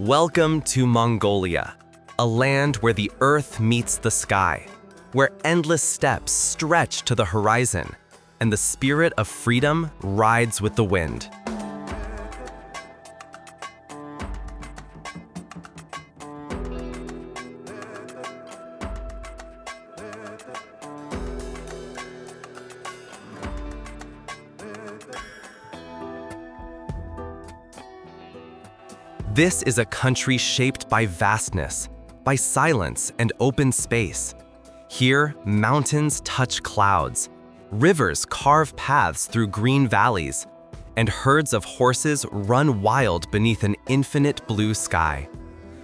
Welcome to Mongolia, a land where the earth meets the sky, where endless steppes stretch to the horizon, and the spirit of freedom rides with the wind. This is a country shaped by vastness, by silence and open space. Here, mountains touch clouds, rivers carve paths through green valleys, and herds of horses run wild beneath an infinite blue sky.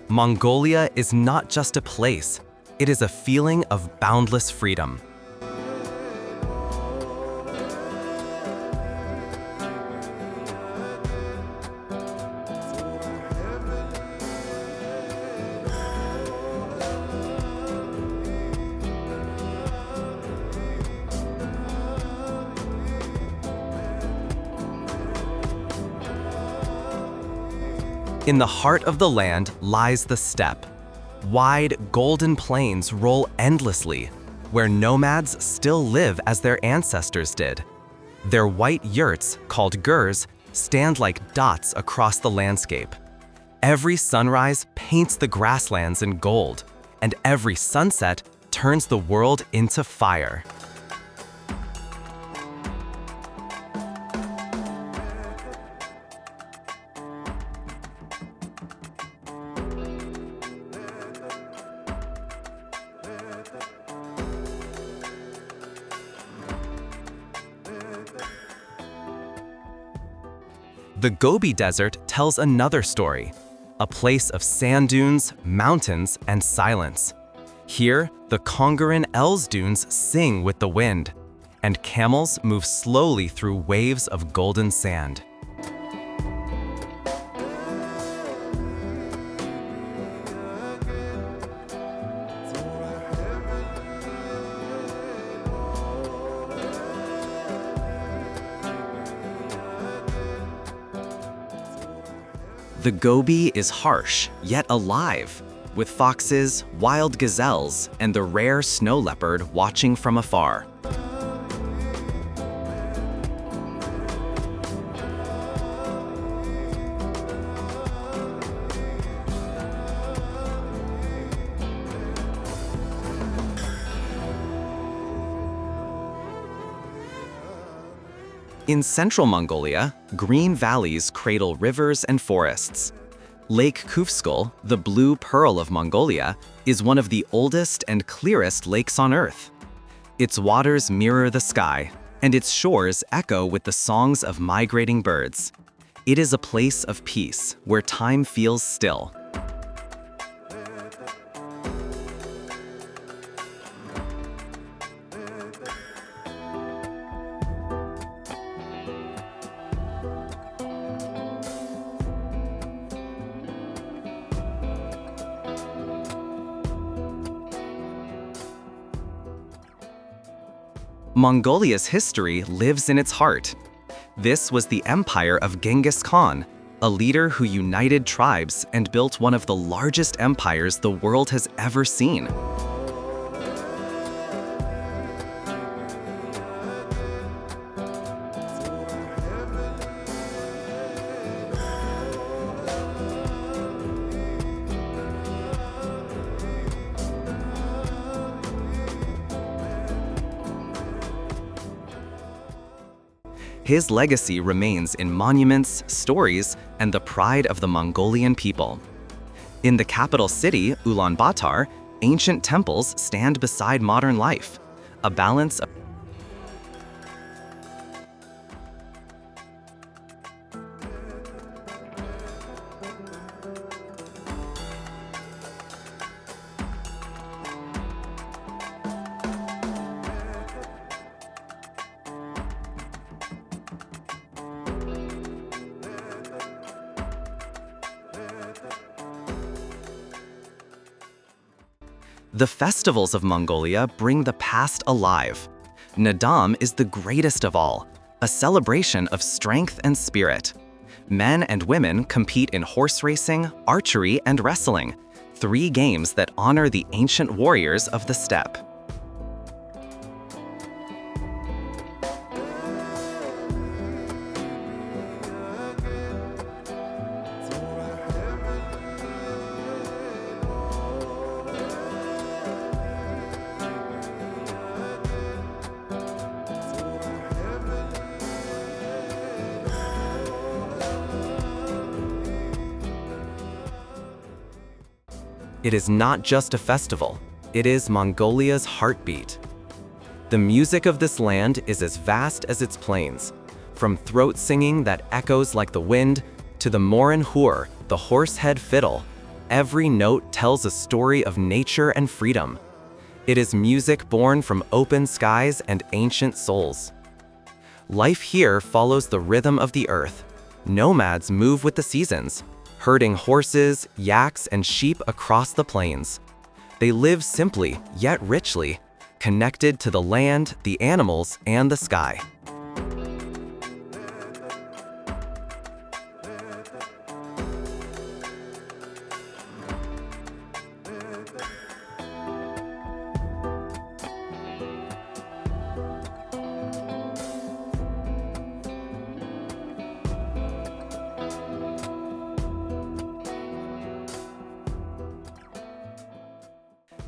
Mongolia is not just a place, it is a feeling of boundless freedom. In the heart of the land lies the steppe. Wide, golden plains roll endlessly, where nomads still live as their ancestors did. Their white yurts, called khuurs, stand like dots across the landscape. Every sunrise paints the grasslands in gold, and every sunset turns the world into fire. The Gobi Desert tells another story, a place of sand dunes, mountains, and silence. Here, the Kongaran Els dunes sing with the wind, and camels move slowly through waves of golden sand. The Gobi is harsh, yet alive, with foxes, wild gazelles, and the rare snow leopard watching from afar. In central Mongolia, green valleys cradle rivers and forests. Lake Khuvsgul, the blue pearl of Mongolia, is one of the oldest and clearest lakes on Earth. Its waters mirror the sky, and its shores echo with the songs of migrating birds. It is a place of peace, where time feels still. Mongolia's history lives in its heart. This was the empire of Genghis Khan, a leader who united tribes and built one of the largest empires the world has ever seen. His legacy remains in monuments, stories, and the pride of the Mongolian people. In the capital city, Ulaanbaatar, ancient temples stand beside modern life, a balance of The festivals of Mongolia bring the past alive. Nadam is the greatest of all, a celebration of strength and spirit. Men and women compete in horse racing, archery, and wrestling, 3 games that honor the ancient warriors of the steppe. It is not just a festival, it is Mongolia's heartbeat. The music of this land is as vast as its plains, from throat singing that echoes like the wind to the morin khuur, the horsehead fiddle. Every note tells a story of nature and freedom. It is music born from open skies and ancient souls. Life here follows the rhythm of the earth. Nomads move with the seasons, herding horses, yaks, and sheep across the plains. They live simply, yet richly, connected to the land, the animals, and the sky.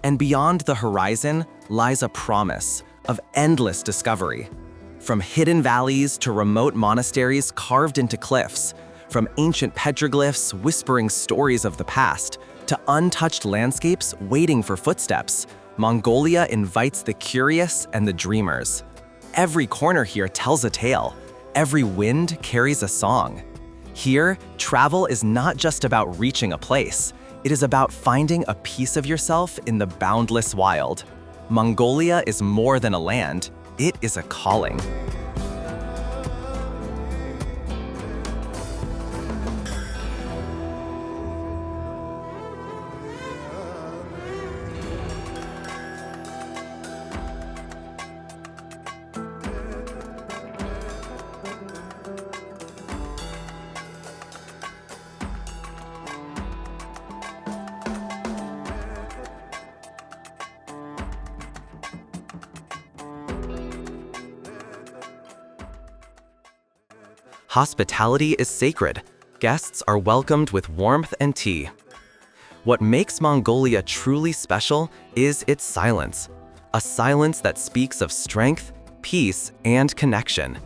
And beyond the horizon lies a promise of endless discovery. From hidden valleys to remote monasteries carved into cliffs, from ancient petroglyphs whispering stories of the past, to untouched landscapes waiting for footsteps, Mongolia invites the curious and the dreamers. Every corner here tells a tale. Every wind carries a song. Here, travel is not just about reaching a place. It is about finding a piece of yourself in the boundless wild. Mongolia is more than a land, it is a calling. Hospitality is sacred. Guests are welcomed with warmth and tea. What makes Mongolia truly special is its silence, a silence that speaks of strength, peace, and connection.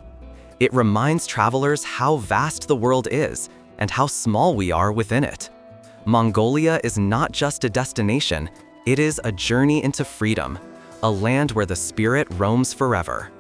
It reminds travelers how vast the world is and how small we are within it. Mongolia is not just a destination, it is a journey into freedom, a land where the spirit roams forever.